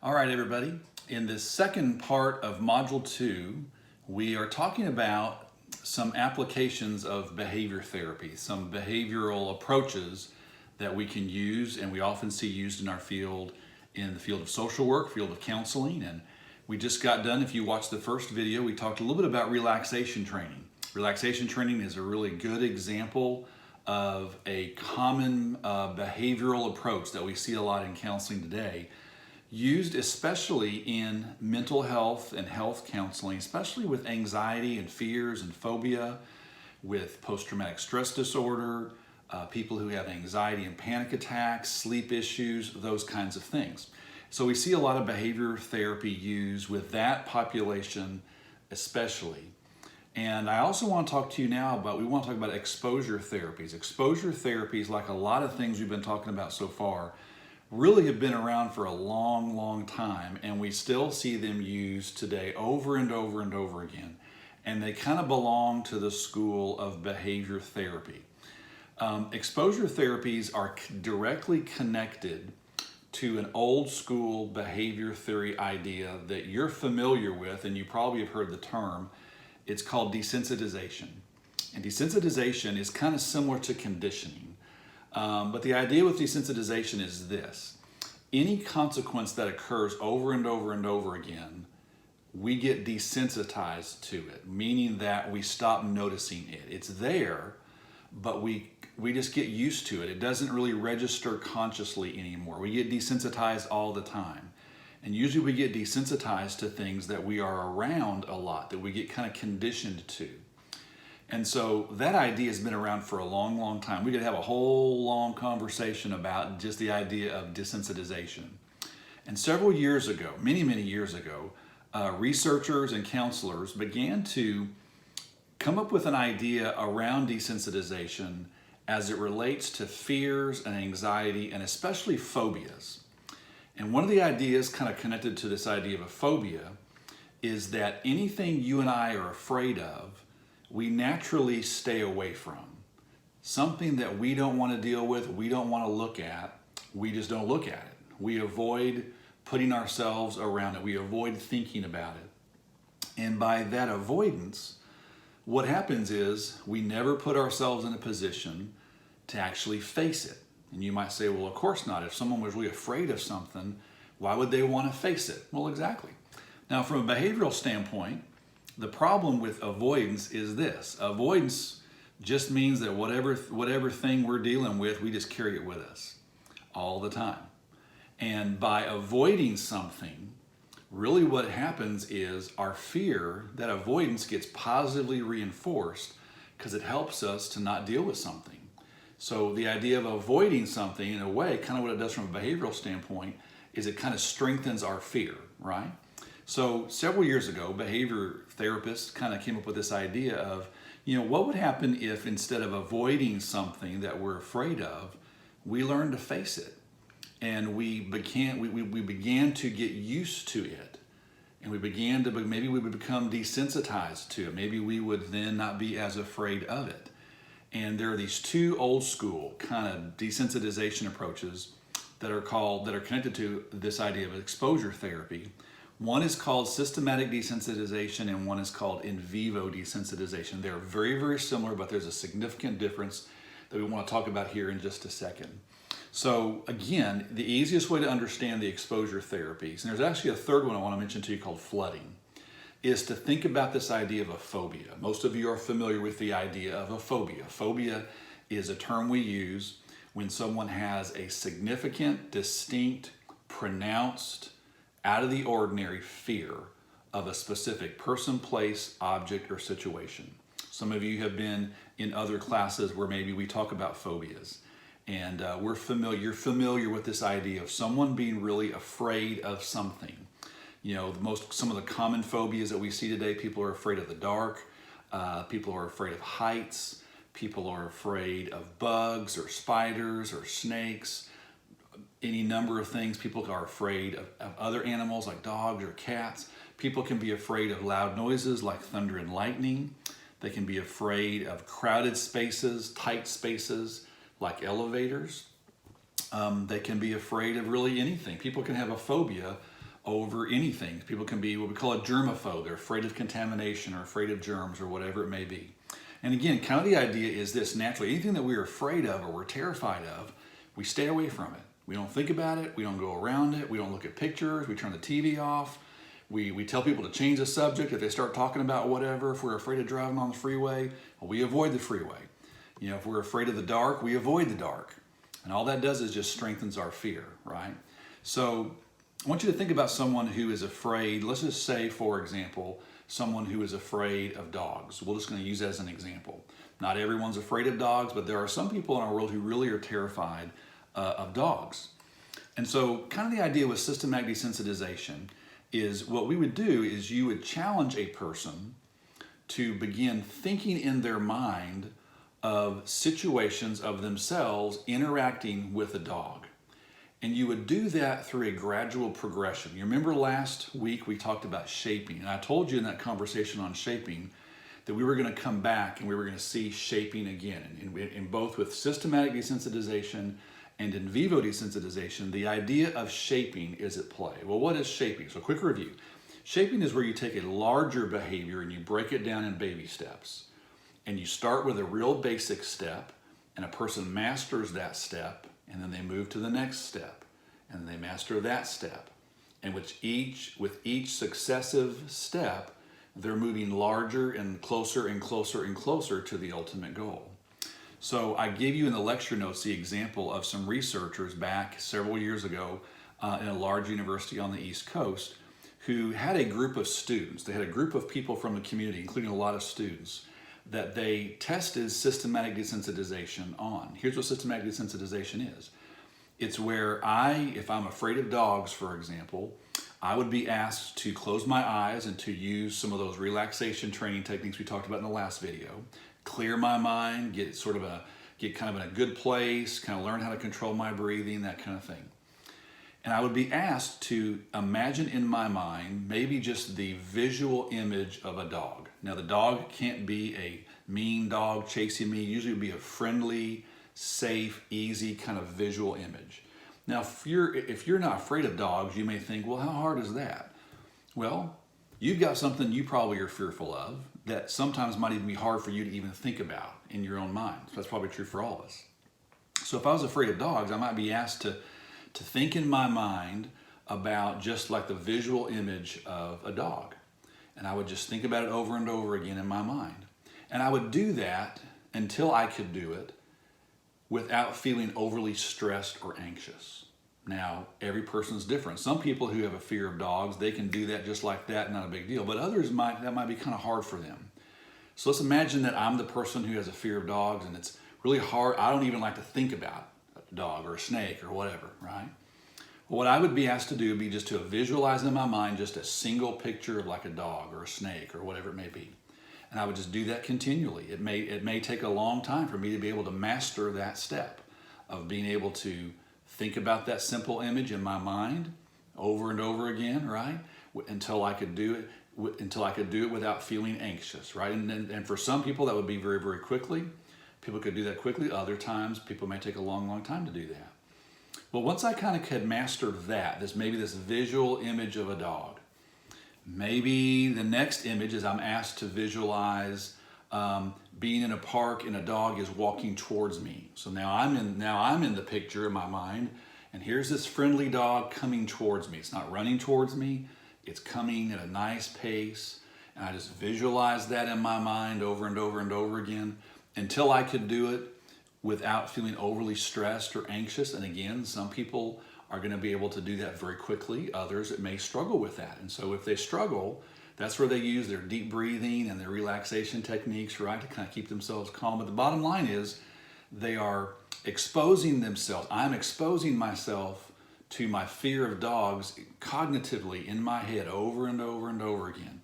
All right, everybody. In this second part of Module 2, we are talking about some applications of behavior therapy, some behavioral approaches that we can use and we often see used in our field, in the field of social work, field of counseling. And we just got done, if you watched the first video, we talked a little bit about relaxation training. Relaxation training is a really good example of a common behavioral approach that we see a lot in counseling today, used especially in mental health and health counseling, especially with anxiety and fears and phobia, with post-traumatic stress disorder, people who have anxiety and panic attacks, sleep issues, those kinds of things. So we see a lot of behavior therapy used with that population especially. And I also want to talk to you now about, we want to talk about exposure therapies. Exposure therapies, like a lot of things we've been talking about so far, really have been around for a long, long time, and we still see them used today over and over and over again. And they kind of belong to the school of behavior therapy. Exposure therapies are directly connected to an old school behavior theory idea that you're familiar with, and you probably have heard the term. It's called desensitization. And desensitization is kind of similar to conditioning. But the idea with desensitization is this: any consequence that occurs over and over and over again, we get desensitized to it, meaning that we stop noticing it. It's there, but we just get used to it. It doesn't really register consciously anymore. We get desensitized all the time. And usually we get desensitized to things that we are around a lot, that we get kind of conditioned to. And so that idea has been around for a long, long time. We could have a whole long conversation about just the idea of desensitization. And several years ago, many, many years ago, researchers and counselors began to come up with an idea around desensitization as it relates to fears and anxiety, and especially phobias. And one of the ideas kind of connected to this idea of a phobia is that anything you and I are afraid of, we naturally stay away from. Something that we don't want to deal with, we don't want to look at, we just don't look at it. We avoid putting ourselves around it. We avoid thinking about it. And by that avoidance, what happens is we never put ourselves in a position to actually face it. And you might say, well, of course not. If someone was really afraid of something, why would they want to face it? Well, exactly. Now, from a behavioral standpoint, the problem with avoidance is this. Avoidance just means that whatever thing we're dealing with, we just carry it with us all the time. And by avoiding something, really what happens is our fear, that avoidance, gets positively reinforced because it helps us to not deal with something. So the idea of avoiding something, in a way, kind of what it does from a behavioral standpoint, is it kind of strengthens our fear, right? So several years ago, behavior therapists kind of came up with this idea of, what would happen if instead of avoiding something that we're afraid of, we learned to face it, and we began to get used to it, and maybe we would become desensitized to it. Maybe we would then not be as afraid of it. And there are these two old school kind of desensitization approaches that are connected to this idea of exposure therapy. One is called systematic desensitization, and one is called in vivo desensitization. They're very, very similar, but there's a significant difference that we want to talk about here in just a second. So again, the easiest way to understand the exposure therapies, and there's actually a third one I want to mention to you called flooding, is to think about this idea of a phobia. Most of you are familiar with the idea of a phobia. Phobia is a term we use when someone has a significant, distinct, pronounced, out of the ordinary fear of a specific person, place, object, or situation. Some of you have been in other classes where maybe we talk about phobias. And you're familiar with this idea of someone being really afraid of something. Some of the common phobias that we see today, people are afraid of the dark, people are afraid of heights, people are afraid of bugs or spiders or snakes, any number of things. People are afraid of other animals like dogs or cats. People can be afraid of loud noises like thunder and lightning. They can be afraid of crowded spaces, tight spaces like elevators. They can be afraid of really anything. People can have a phobia over anything. People can be what we call a germaphobe. They're afraid of contamination or afraid of germs or whatever it may be. And again, kind of the idea is this: naturally, anything that we're afraid of or we're terrified of, we stay away from it. We don't think about it. We don't go around it. We don't look at pictures. We turn the TV off. We tell people to change the subject if they start talking about whatever. If we're afraid of driving on the freeway, well, we avoid the freeway. You know, if we're afraid of the dark, we avoid the dark. And all that does is just strengthens our fear, right? So I want you to think about someone who is afraid. Let's just say, for example, someone who is afraid of dogs. We're just going to use that as an example. Not everyone's afraid of dogs, but there are some people in our world who really are terrified of dogs. And so kind of the idea with systematic desensitization is what we would do is you would challenge a person to begin thinking in their mind of situations of themselves interacting with a dog. And you would do that through a gradual progression. You remember last week we talked about shaping, and I told you in that conversation on shaping that we were going to come back and we were going to see shaping again. In both with systematic desensitization and in vivo desensitization, the idea of shaping is at play. Well, what is shaping? So quick review. Shaping is where you take a larger behavior and you break it down in baby steps. And you start with a real basic step, and a person masters that step, and then they move to the next step, and then they master that step. And with each successive step, they're moving larger and closer and closer and closer to the ultimate goal. So I gave you in the lecture notes the example of some researchers back several years ago in a large university on the East Coast who had a group of students. They had a group of people from the community, including a lot of students, that they tested systematic desensitization on. Here's what systematic desensitization is. It's where if I'm afraid of dogs, for example, I would be asked to close my eyes and to use some of those relaxation training techniques we talked about in the last video, clear my mind, get kind of in a good place, kind of learn how to control my breathing, that kind of thing. And I would be asked to imagine in my mind maybe just the visual image of a dog. Now the dog can't be a mean dog chasing me. Usually it would be a friendly, safe, easy kind of visual image. Now if you're not afraid of dogs, you may think, well, how hard is that? Well, you've got something you probably are fearful of that sometimes might even be hard for you to even think about in your own mind. So that's probably true for all of us. So if I was afraid of dogs, I might be asked to think in my mind about just like the visual image of a dog. And I would just think about it over and over again in my mind. And I would do that until I could do it without feeling overly stressed or anxious. Now, every person's different. Some people who have a fear of dogs, they can do that just like that, not a big deal. But others that might be kind of hard for them. So let's imagine that I'm the person who has a fear of dogs and it's really hard. I don't even like to think about a dog or a snake or whatever, right? Well, what I would be asked to do would be just to visualize in my mind just a single picture of like a dog or a snake or whatever it may be. And I would just do that continually. It may take a long time for me to be able to master that step of being able to think about that simple image in my mind over and over again, right? Until I could do it without feeling anxious, right? And for some people that would be very, very quickly. People could do that quickly. Other times people may take a long, long time to do that. Well, once I kind of had mastered that, maybe this visual image of a dog, maybe the next image is I'm asked to visualize being in a park and a dog is walking towards me. So now I'm in the picture in my mind, and here's this friendly dog coming towards me. It's not running towards me. It's coming at a nice pace, and I just visualize that in my mind over and over and over again until I could do it without feeling overly stressed or anxious. And again, some people are going to be able to do that very quickly. Others, it may struggle with that. And so if they struggle, that's where they use their deep breathing and their relaxation techniques, right, to kind of keep themselves calm. But the bottom line is they are exposing themselves. I'm exposing myself to my fear of dogs cognitively in my head over and over and over again.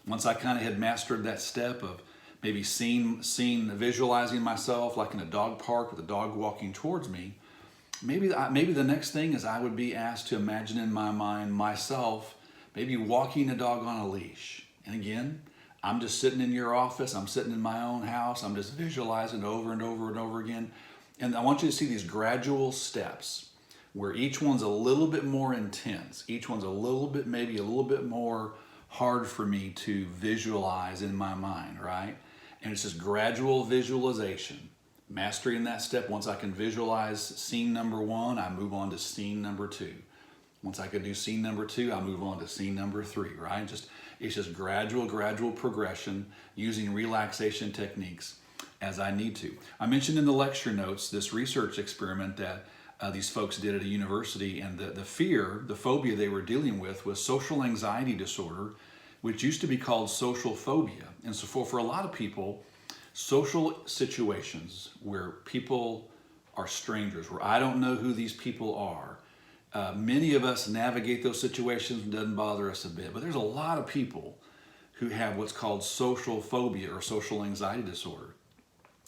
Once I kind of had mastered that step of maybe visualizing myself like in a dog park with a dog walking towards me, maybe the next thing is I would be asked to imagine in my mind myself maybe walking a dog on a leash. And again, I'm just sitting in your office, I'm sitting in my own house, I'm just visualizing over and over and over again. And I want you to see these gradual steps where each one's a little bit more intense. Each one's a little bit, maybe a little bit more hard for me to visualize in my mind, right? And it's just gradual visualization. Mastering that step, once I can visualize scene number 1, I move on to scene number 2. Once I can do scene number 2, I move on to scene number 3, right? It's just gradual progression using relaxation techniques as I need to. I mentioned in the lecture notes this research experiment that these folks did at a university, and the phobia they were dealing with was social anxiety disorder, which used to be called social phobia. And so for a lot of people, social situations where people are strangers, where I don't know who these people are, many of us navigate those situations, and doesn't bother us a bit. But there's a lot of people who have what's called social phobia or social anxiety disorder.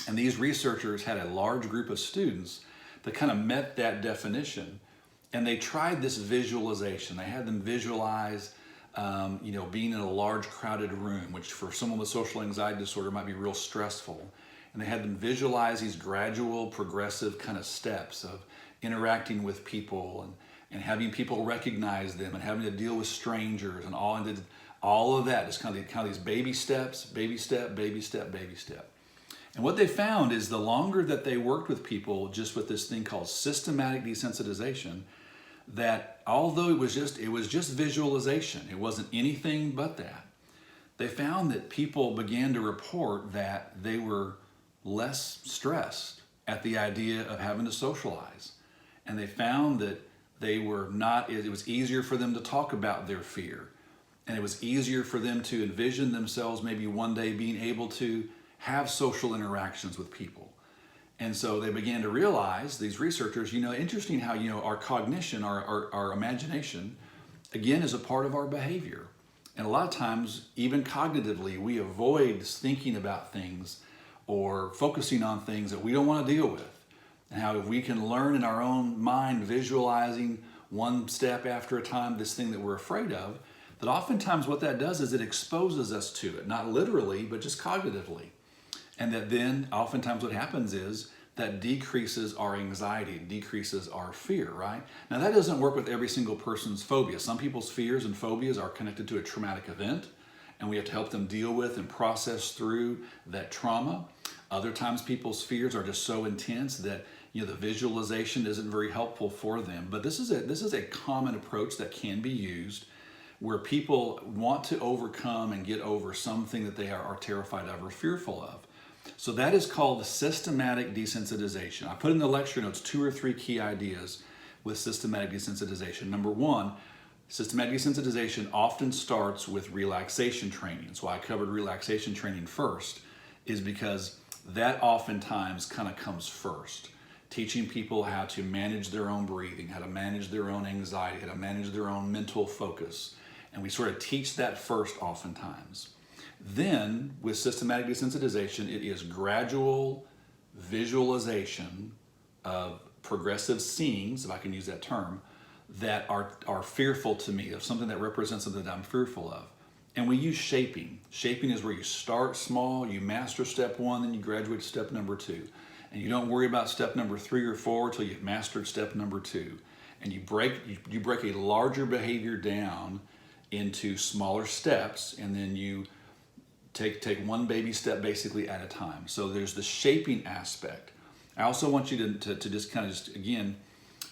And these researchers had a large group of students that kind of met that definition, and they tried this visualization. They had them visualize being in a large crowded room, which for someone with social anxiety disorder might be real stressful. And they had them visualize these gradual, progressive kind of steps of interacting with people and having people recognize them and having to deal with strangers and all of that. Just kind of these baby steps, baby step, baby step, baby step. And what they found is the longer that they worked with people just with this thing called systematic desensitization, that although it was just visualization, it wasn't anything but that, they found that people began to report that they were less stressed at the idea of having to socialize. And they found that it was easier for them to talk about their fear. And it was easier for them to envision themselves maybe one day being able to have social interactions with people. And so they began to realize, these researchers, interesting how, our cognition, our imagination, again, is a part of our behavior. And a lot of times, even cognitively, we avoid thinking about things or focusing on things that we don't want to deal with. And how if we can learn in our own mind, visualizing one step after a time, this thing that we're afraid of, that oftentimes what that does is it exposes us to it, not literally, but just cognitively. And that then oftentimes what happens is that decreases our anxiety, decreases our fear, right? Now that doesn't work with every single person's phobia. Some people's fears and phobias are connected to a traumatic event, and we have to help them deal with and process through that trauma. Other times people's fears are just so intense that the visualization isn't very helpful for them. But this is a common approach that can be used where people want to overcome and get over something that they are terrified of or fearful of. So that is called systematic desensitization. I put in the lecture notes 2 or 3 key ideas with systematic desensitization. Number 1, systematic desensitization often starts with relaxation training. That's why I covered relaxation training first, is because that oftentimes kind of comes first. Teaching people how to manage their own breathing, how to manage their own anxiety, how to manage their own mental focus. And we sort of teach that first oftentimes. Then, with systematic desensitization, it is gradual visualization of progressive scenes, if I can use that term, that are fearful to me, of something that represents something that I'm fearful of. And we use shaping. Shaping is where you start small, you master step 1, then you graduate to step number 2. And you don't worry about step number 3 or 4 until you've mastered step number 2. And you break a larger behavior down into smaller steps, and then you take one baby step basically at a time. So there's the shaping aspect. I also want you to just kind of again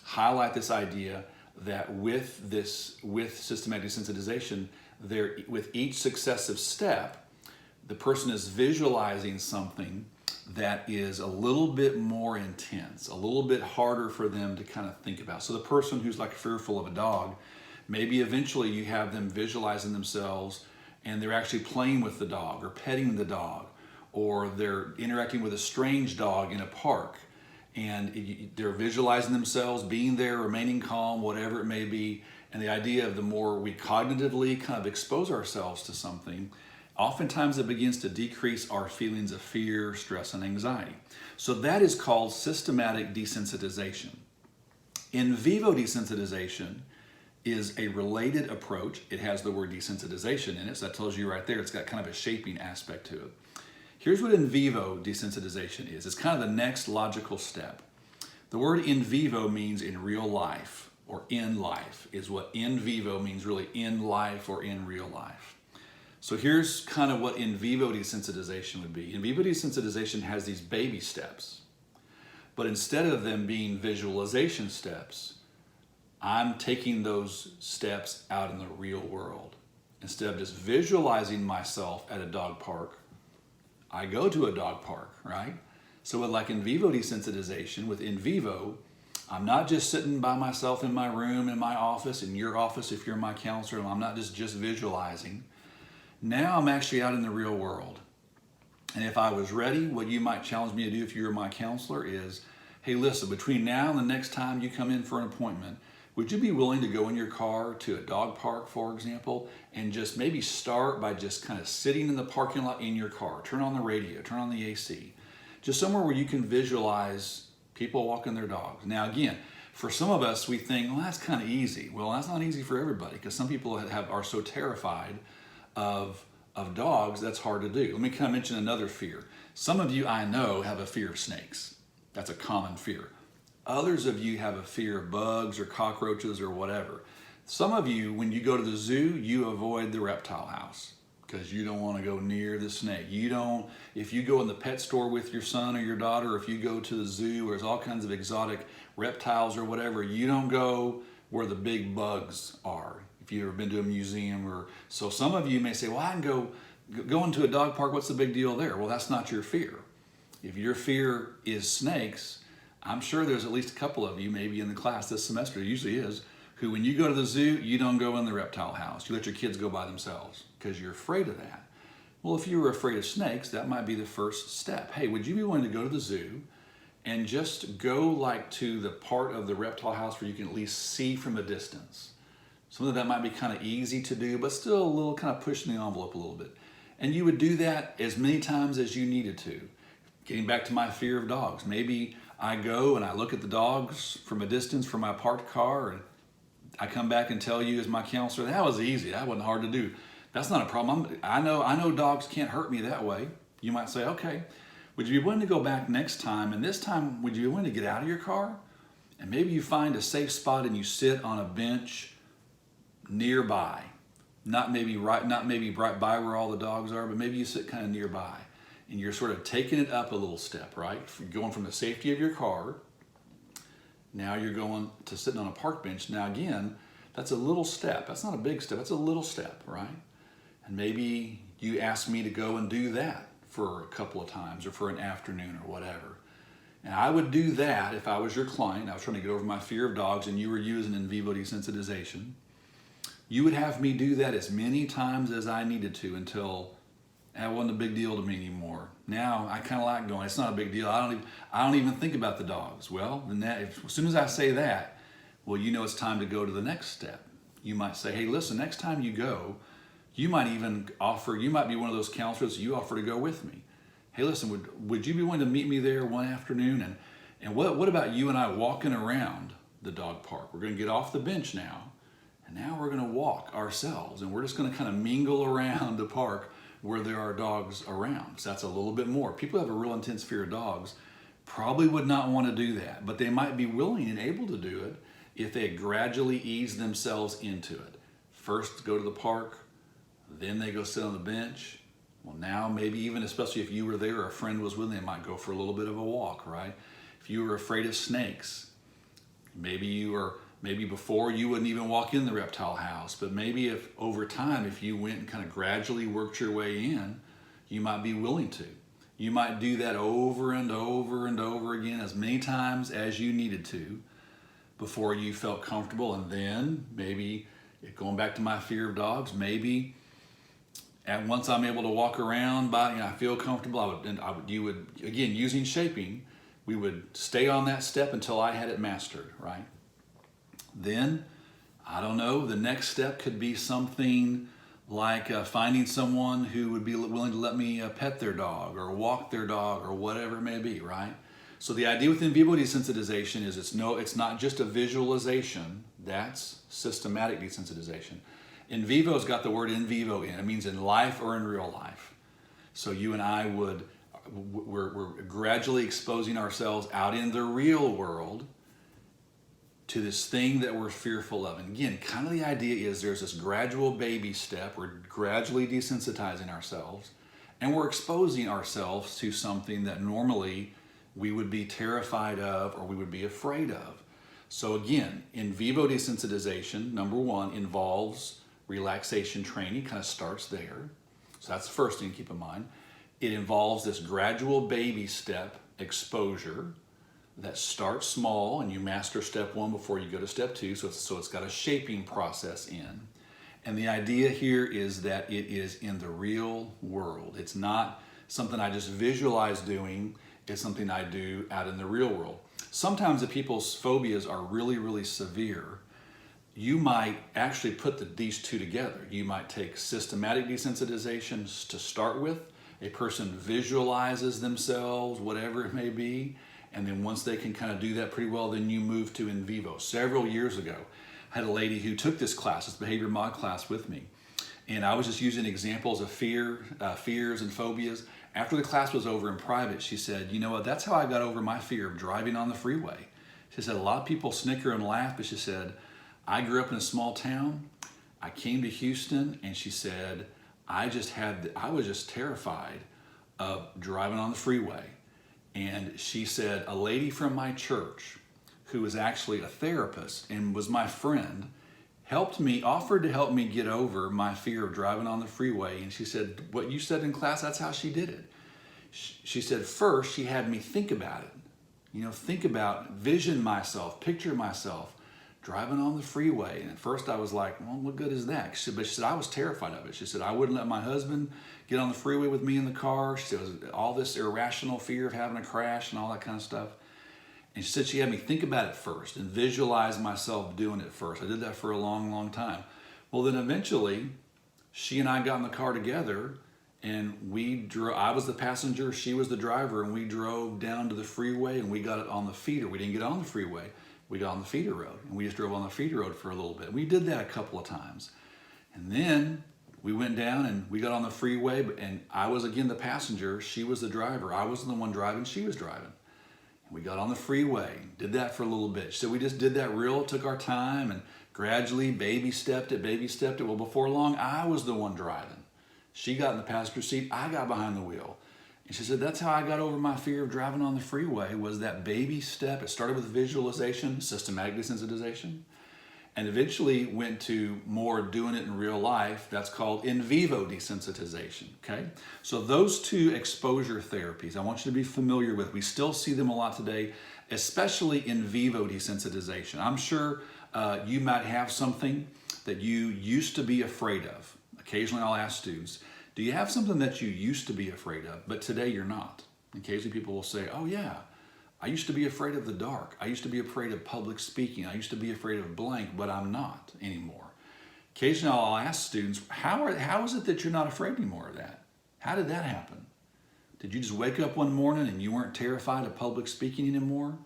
highlight this idea that with systematic desensitization, with each successive step, the person is visualizing something that is a little bit more intense, a little bit harder for them to kind of think about. So the person who's like fearful of a dog, maybe eventually you have them visualizing themselves and they're actually playing with the dog or petting the dog, or they're interacting with a strange dog in a park, and they're visualizing themselves being there, remaining calm, whatever it may be. And the idea of the more we cognitively kind of expose ourselves to something, oftentimes it begins to decrease our feelings of fear, stress, and anxiety. So that is called systematic desensitization. In vivo desensitization is a related approach. It has the word desensitization in it, so that tells you right there it's got kind of a shaping aspect to it. Here's what in vivo desensitization is. It's kind of the next logical step. The word in vivo means in real life, or in life is what in vivo means, really in life or in real life. So here's kind of what in vivo desensitization would be. In vivo desensitization has these baby steps, but instead of them being visualization steps, I'm taking those steps out in the real world. Instead of just visualizing myself at a dog park, I go to a dog park, right? So with like in vivo desensitization, with in vivo, I'm not just sitting by myself in my room, in my office, in your office if you're my counselor, I'm not just visualizing. Now I'm actually out in the real world. And if I was ready, what you might challenge me to do if you're my counselor is, hey, listen, between now and the next time you come in for an appointment, would you be willing to go in your car to a dog park, for example, and just maybe start by just kind of sitting in the parking lot in your car, turn on the radio, turn on the AC, just somewhere where you can visualize people walking their dogs. Now, again, for some of us, we think, well, that's kind of easy. Well, that's not easy for everybody because some people are so terrified of dogs, that's hard to do. Let me kind of mention another fear. Some of you I know have a fear of snakes. That's a common fear. Others of you have a fear of bugs or cockroaches or whatever. Some of you, when you go to the zoo, you avoid the reptile house because you don't want to go near the snake. If you go in the pet store with your son or your daughter, if you go to the zoo where there's all kinds of exotic reptiles or whatever, you don't go where the big bugs are. If you've ever been to a museum so some of you may say, well, I can go into a dog park, what's the big deal there? Well, that's not your fear. If your fear is snakes, I'm sure there's at least a couple of you, maybe in the class this semester, it usually is, who when you go to the zoo, you don't go in the reptile house. You let your kids go by themselves because you're afraid of that. Well, if you were afraid of snakes, that might be the first step. Hey, would you be willing to go to the zoo and just go like to the part of the reptile house where you can at least see from a distance? Some of that might be kind of easy to do, but still a little kind of pushing the envelope a little bit. And you would do that as many times as you needed to. Getting back to my fear of dogs, maybe I go and I look at the dogs from a distance from my parked car, and I come back and tell you as my counselor, that was easy, that wasn't hard to do. That's not a problem. I know dogs can't hurt me that way. You might say, okay, would you be willing to go back next time? And this time, would you be willing to get out of your car? And maybe you find a safe spot and you sit on a bench nearby. Not maybe right by where all the dogs are, but maybe you sit kind of nearby. And you're sort of taking it up a little step, right? Going from the safety of your car, now you're going to sitting on a park bench. Now again, that's a little step. That's not a big step, that's a little step, right? And maybe you ask me to go and do that for a couple of times or for an afternoon or whatever. And I would do that if I was your client. I was trying to get over my fear of dogs and you were using in vivo desensitization. You would have me do that as many times as I needed to until that wasn't a big deal to me anymore. Now I kind of like going, it's not a big deal. I don't even think about the dogs. Well, then as soon as I say that, well, you know it's time to go to the next step. You might say, hey, listen, next time you go, you might be one of those counselors, you offer to go with me. Hey, listen, would you be willing to meet me there one afternoon? And what about you and I walking around the dog park? We're going to get off the bench now, and now we're going to walk ourselves, and we're just going to kind of mingle around the park where there are dogs around. So that's a little bit more. People who have a real intense fear of dogs probably would not want to do that, but they might be willing and able to do it if they gradually ease themselves into it. First go to the park, then they go sit on the bench. Well, now maybe even, especially if you were there or a friend was with them, they might go for a little bit of a walk, right? If you were afraid of snakes, maybe before you wouldn't even walk in the reptile house, but maybe if over time, if you went and kind of gradually worked your way in, you might be willing to. You might do that over and over and over again as many times as you needed to before you felt comfortable. And then maybe, going back to my fear of dogs, maybe once I'm able to walk around, I feel comfortable, you would, again, using shaping, we would stay on that step until I had it mastered, right? Then, I don't know, the next step could be something like finding someone who would be willing to let me pet their dog or walk their dog or whatever it may be, right? So the idea with in vivo desensitization is it's not just a visualization, that's systematic desensitization. In vivo's got the word in vivo in, it means in life or in real life. So you and I would we're gradually exposing ourselves out in the real world to this thing that we're fearful of. And again, kind of the idea is there's this gradual baby step. We're gradually desensitizing ourselves, and we're exposing ourselves to something that normally we would be terrified of or we would be afraid of. So again, in vivo desensitization, number one, involves relaxation training, kind of starts there. So that's the first thing to keep in mind. It involves this gradual baby step exposure that starts small, and you master step one before you go to step two. So it's got a shaping process in. And the idea here is that it is in the real world. It's not something I just visualize doing. It's something I do out in the real world. Sometimes if people's phobias are really, really severe, you might actually put these two together. You might take systematic desensitization to start with. A person visualizes themselves, whatever it may be, and then once they can kind of do that pretty well, then you move to in vivo. Several years ago, I had a lady who took this class, this behavior mod class with me, and I was just using examples of fears and phobias. After the class was over in private, she said, you know what, that's how I got over my fear of driving on the freeway. She said, a lot of people snicker and laugh, but she said, I grew up in a small town. I came to Houston, and she said, I was just terrified of driving on the freeway. And she said, a lady from my church who was actually a therapist and was my friend offered to help me get over my fear of driving on the freeway. And she said, what you said in class, that's how she did it. She said, first, she had me think about it. Vision myself, picture myself driving on the freeway. And at first I was like, well, what good is that? But she said, I was terrified of it. She said, I wouldn't let my husband get on the freeway with me in the car. She said, it was all this irrational fear of having a crash and all that kind of stuff. And she said she had me think about it first and visualize myself doing it first. I did that for a long, long time. Well, then eventually she and I got in the car together, and I was the passenger, she was the driver, and we drove down to the freeway, and we got on the feeder. We didn't get on the freeway. We got on the feeder road, and we just drove on the feeder road for a little bit. We did that a couple of times. And then we went down and we got on the freeway, and I was again the passenger, she was the driver. I wasn't the one driving, she was driving. And we got on the freeway, did that for a little bit. So we just did that took our time, and gradually baby stepped it. Well, before long, I was the one driving. She got in the passenger seat, I got behind the wheel. And she said, that's how I got over my fear of driving on the freeway, was that baby step. It started with visualization, systematic desensitization, and eventually went to more doing it in real life. That's called in vivo desensitization, okay? So those two exposure therapies, I want you to be familiar with. We still see them a lot today, especially in vivo desensitization. I'm sure you might have something that you used to be afraid of. Occasionally I'll ask students, do you have something that you used to be afraid of, but today you're not? Occasionally people will say, oh yeah, I used to be afraid of the dark. I used to be afraid of public speaking. I used to be afraid of blank, but I'm not anymore. Occasionally I'll ask students, how is it that you're not afraid anymore of that? How did that happen? Did you just wake up one morning and you weren't terrified of public speaking anymore?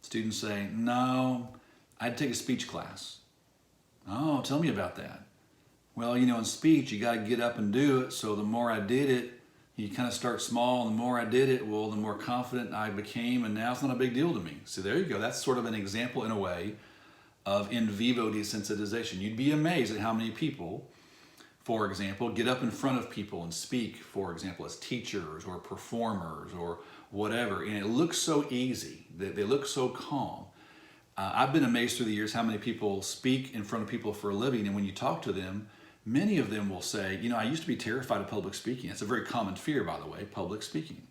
Students say, no, I had to take a speech class. Oh, tell me about that. Well, in speech, you got to get up and do it. So the more I did it, you kind of start small. And the more I did it, well, the more confident I became. And now it's not a big deal to me. So there you go. That's sort of an example, in a way, of in vivo desensitization. You'd be amazed at how many people, for example, get up in front of people and speak, for example, as teachers or performers or whatever. And it looks so easy. They look so calm. I've been amazed through the years how many people speak in front of people for a living. And when you talk to them, many of them will say, I used to be terrified of public speaking. It's a very common fear, by the way, public speaking.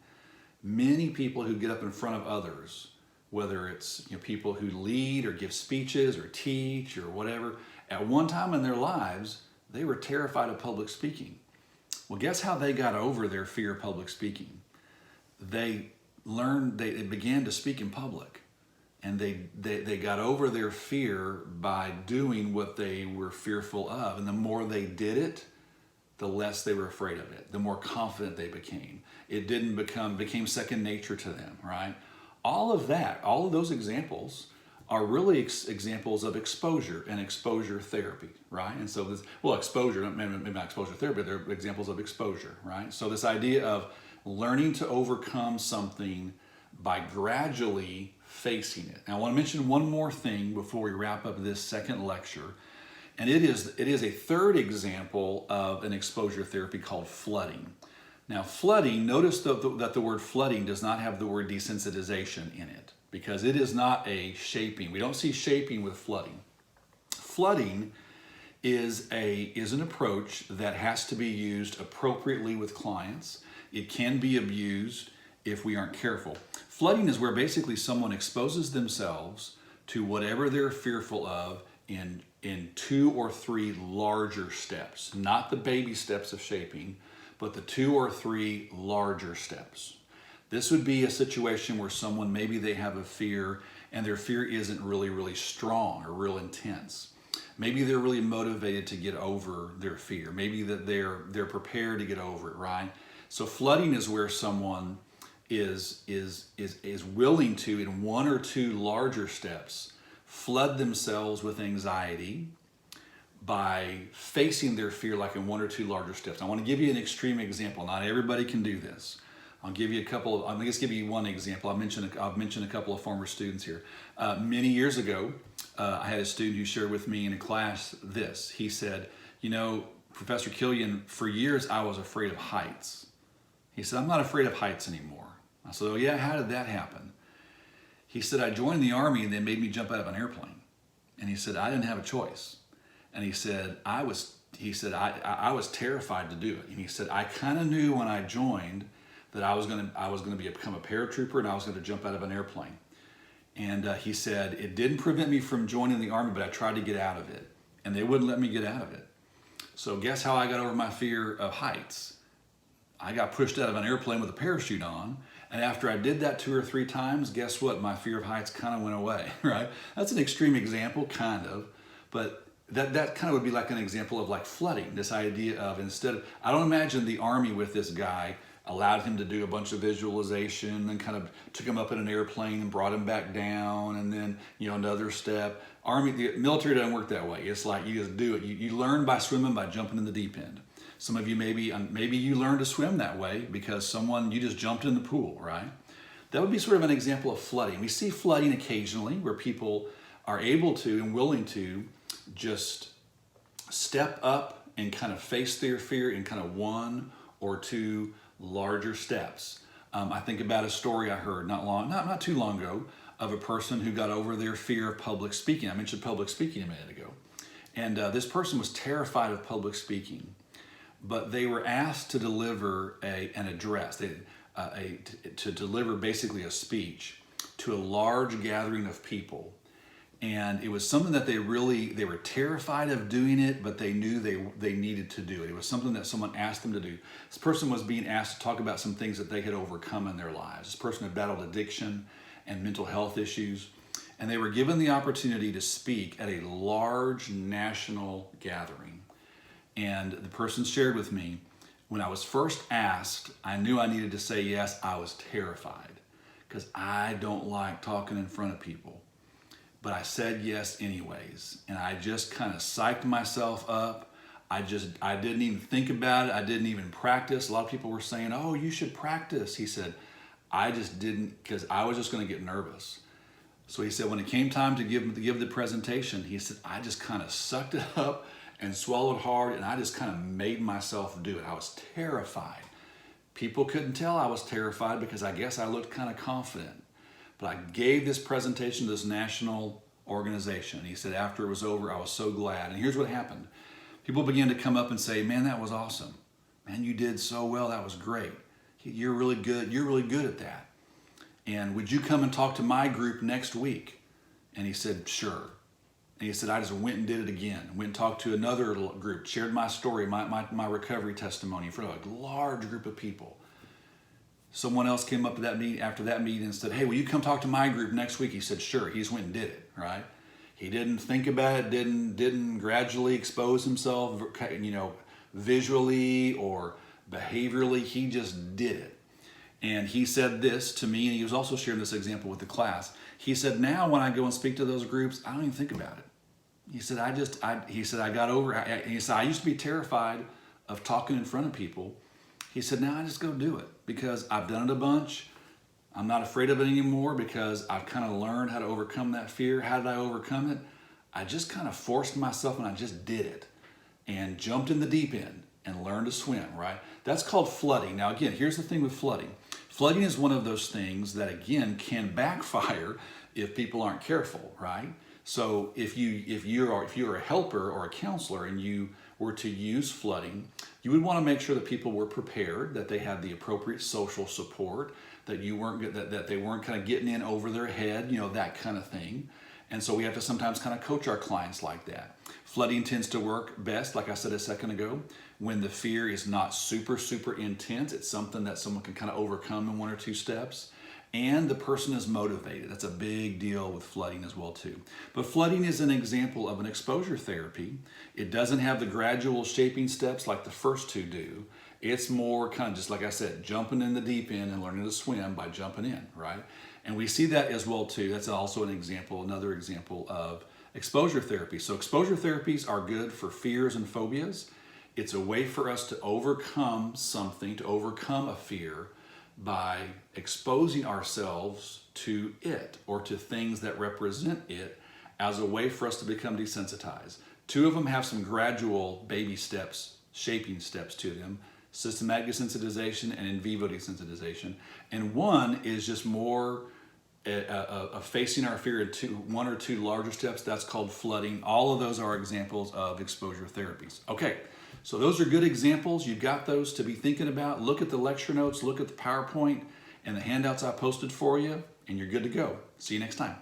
Many people who get up in front of others, whether it's people who lead or give speeches or teach or whatever, at one time in their lives, they were terrified of public speaking. Well, guess how they got over their fear of public speaking? They began to speak in public. And they got over their fear by doing what they were fearful of. And the more they did it, the less they were afraid of it, the more confident they became. It became second nature to them, right? All of those examples are really examples of exposure and exposure therapy, right? And so exposure, maybe not exposure therapy, they're examples of exposure, right? So this idea of learning to overcome something by gradually facing it. Now, I want to mention one more thing before we wrap up this second lecture, and it is a third example of an exposure therapy called flooding. Now, flooding, notice that the word flooding does not have the word desensitization in it, because it is not a shaping. We don't see shaping with flooding. Flooding is an approach that has to be used appropriately with clients. It can be abused if we aren't careful. Flooding is where basically someone exposes themselves to whatever they're fearful of in 2 or 3 larger steps, not the baby steps of shaping, but the 2 or 3 larger steps. This would be a situation where someone, maybe they have a fear and their fear isn't really strong or real intense. Maybe they're really motivated to get over their fear. Maybe that they're prepared to get over it, right? So flooding is where someone is willing to, in 1 or 2 larger steps, flood themselves with anxiety by facing their fear like in 1 or 2 larger steps. I want to give you an extreme example. Not everybody can do this. I'll give you I'll just give you one example. I've mentioned a couple of former students here. Many years ago, I had a student who shared with me in a class this. He said, Professor Killian, for years I was afraid of heights. He said, I'm not afraid of heights anymore. I said, oh yeah, how did that happen? He said, I joined the Army and they made me jump out of an airplane. And he said, I didn't have a choice. And he said, I was terrified to do it. And he said, I kind of knew when I joined that I was going to become a paratrooper and I was going to jump out of an airplane. And he said, it didn't prevent me from joining the Army, but I tried to get out of it. And they wouldn't let me get out of it. So guess how I got over my fear of heights? I got pushed out of an airplane with a parachute on. And after I did that 2 or 3 times, guess what? My fear of heights kind of went away, right? That's an extreme example, kind of. But that kind of would be like an example of like flooding, this idea of I don't imagine the Army with this guy allowed him to do a bunch of visualization and kind of took him up in an airplane and brought him back down and then, another step. The military doesn't work that way. It's like you just do it. You learn by swimming, by jumping in the deep end. Some of you maybe you learned to swim that way because you just jumped in the pool, right? That would be sort of an example of flooding. We see flooding occasionally where people are able to and willing to just step up and kind of face their fear in kind of 1 or 2 larger steps. I think about a story I heard not too long ago of a person who got over their fear of public speaking. I mentioned public speaking a minute ago. And this person was terrified of public speaking, but they were asked to deliver an address, to deliver basically a speech to a large gathering of people. And it was something that they were terrified of doing it, but they knew they needed to do it. It was something that someone asked them to do. This person was being asked to talk about some things that they had overcome in their lives. This person had battled addiction and mental health issues, and they were given the opportunity to speak at a large national gathering. And the person shared with me, when I was first asked, I knew I needed to say yes. I was terrified because I don't like talking in front of people. But I said yes anyways, and I just kind of psyched myself up. I didn't even think about it. I didn't even practice. A lot of people were saying, oh, you should practice. He said, I just didn't, because I was just going to get nervous. So he said, when it came time to give the presentation, he said, I just kind of sucked it up and swallowed hard, and I just kind of made myself do it. I was terrified. People couldn't tell I was terrified because I guess I looked kind of confident. But I gave this presentation to this national organization. He said after it was over, I was so glad. And here's what happened. People began to come up and say, man, that was awesome. Man, you did so well. That was great. You're really good. You're really good at that. And would you come and talk to my group next week? And he said, sure. And he said, I just went and did it again. Went and talked to another group, shared my story, my recovery testimony in front of a large group of people. Someone else came up to that meeting after that meeting and said, hey, will you come talk to my group next week? He said, sure. He just went and did it, right? He didn't think about it, didn't gradually expose himself, visually or behaviorally. He just did it. And he said this to me, and he was also sharing this example with the class. He said, now when I go and speak to those groups, I don't even think about it. He said, I got over it. He said, I used to be terrified of talking in front of people. He said, now I just go do it because I've done it a bunch. I'm not afraid of it anymore because I've kind of learned how to overcome that fear. How did I overcome it? I just kind of forced myself and I just did it and jumped in the deep end and learned to swim, right? That's called flooding. Now, again, here's the thing with flooding. Flooding is one of those things that, again, can backfire if people aren't careful, right? So if you're a helper or a counselor and you were to use flooding, you would want to make sure that people were prepared, that they had the appropriate social support, that they weren't kind of getting in over their head, that kind of thing. And so we have to sometimes kind of coach our clients like that. Flooding tends to work best, like I said a second ago, when the fear is not super, super intense. It's something that someone can kind of overcome in 1 or 2 steps. And the person is motivated. That's a big deal with flooding as well too. But flooding is an example of an exposure therapy. It doesn't have the gradual shaping steps like the first 2 do. It's more kind of just like I said, jumping in the deep end and learning to swim by jumping in, right? And we see that as well too. That's also another example of exposure therapy. So exposure therapies are good for fears and phobias. It's a way for us to overcome something, to overcome a fear by exposing ourselves to it or to things that represent it as a way for us to become desensitized. 2 of them have some gradual baby steps, shaping steps to them, systematic desensitization and in vivo desensitization. And 1 is just more of facing our fear in 1 or 2 larger steps. That's called flooding. All of those are examples of exposure therapies. Okay, so those are good examples. You've got those to be thinking about. Look at the lecture notes, look at the PowerPoint and the handouts I posted for you, and you're good to go. See you next time.